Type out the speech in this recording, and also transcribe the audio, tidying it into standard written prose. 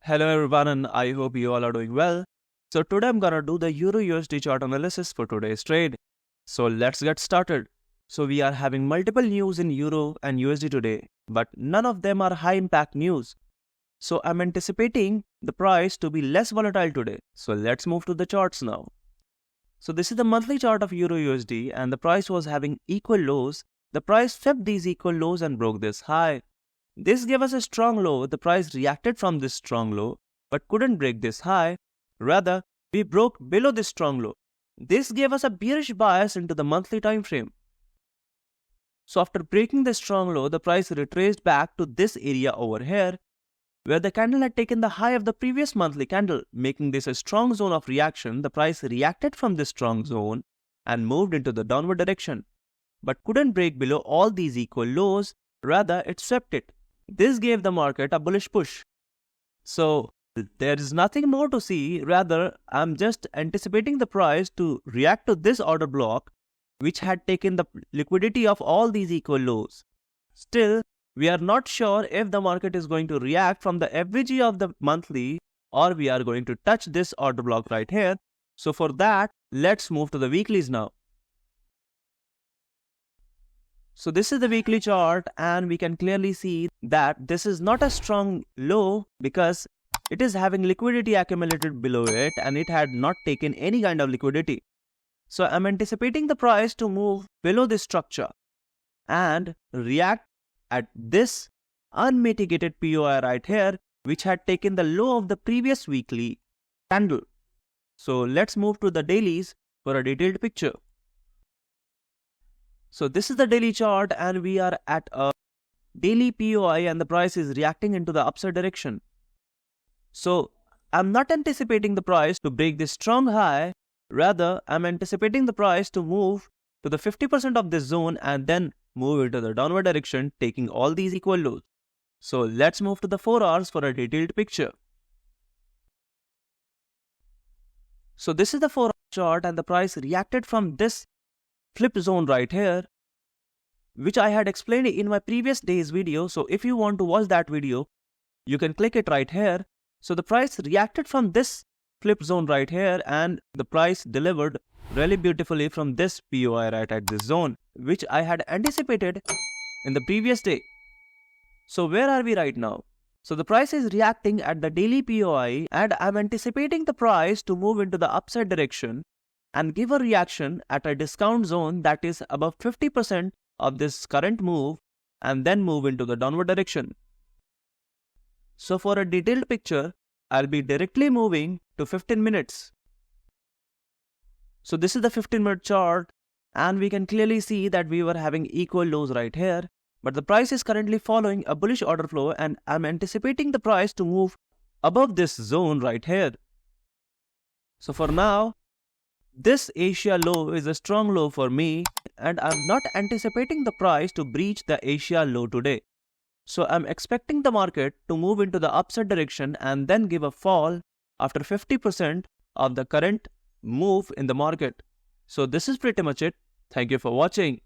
Hello everyone, and I hope you all are doing well. So today I'm gonna do the Euro USD chart analysis for today's trade. So let's get started. So we are having multiple news in Euro and USD today, but none of them are high impact news. So I'm anticipating the price to be less volatile today. So let's move to the charts now. So this is the monthly chart of Euro USD and the price was having equal lows. The price swept these equal lows and broke this high. This gave us a strong low. The price reacted from this strong low but couldn't break this high. Rather, we broke below this strong low. This gave us a bearish bias into the monthly time frame. So after breaking the strong low, the price retraced back to this area over here where the candle had taken the high of the previous monthly candle, making this a strong zone of reaction. The price reacted from this strong zone and moved into the downward direction, but couldn't break below all these equal lows. Rather, it swept it. This gave the market a bullish push. So there is nothing more to see. Rather, I'm just anticipating the price to react to this order block, which had taken the liquidity of all these equal lows. Still, we are not sure if the market is going to react from the FVG of the monthly or we are going to touch this order block right here. So for that, let's move to the weeklies now. So this is the weekly chart and we can clearly see that this is not a strong low because it is having liquidity accumulated below it and it had not taken any kind of liquidity. So I'm anticipating the price to move below this structure and react at this unmitigated POI right here, which had taken the low of the previous weekly candle. So let's move to the dailies for a detailed picture. So this is the daily chart and we are at a daily POI and the price is reacting into the upside direction. So I'm not anticipating the price to break this strong high. Rather, I'm anticipating the price to move to the 50% of this zone and then move into the downward direction, taking all these equal lows. So let's move to the 4 hours for a detailed picture. So this is the 4 hour chart and the price reacted from this flip zone right here, which I had explained in my previous day's video. So if you want to watch that video, you can click it right here. So the price reacted from this flip zone right here and the price delivered really beautifully from this POI right at this zone, which I had anticipated in the previous day. So where are we right now? So the price is reacting at the daily POI and I'm anticipating the price to move into the upside direction and give a reaction at a discount zone that is above 50% of this current move and then move into the downward direction. So for a detailed picture, I'll be directly moving to 15 minutes. So this is the 15-minute chart and we can clearly see that we were having equal lows right here, but the price is currently following a bullish order flow and I'm anticipating the price to move above this zone right here. So for now, this Asia low is a strong low for me and I'm not anticipating the price to breach the Asia low today. So I'm expecting the market to move into the upside direction and then give a fall after 50% of the current move in the market. So this is pretty much it. Thank you for watching.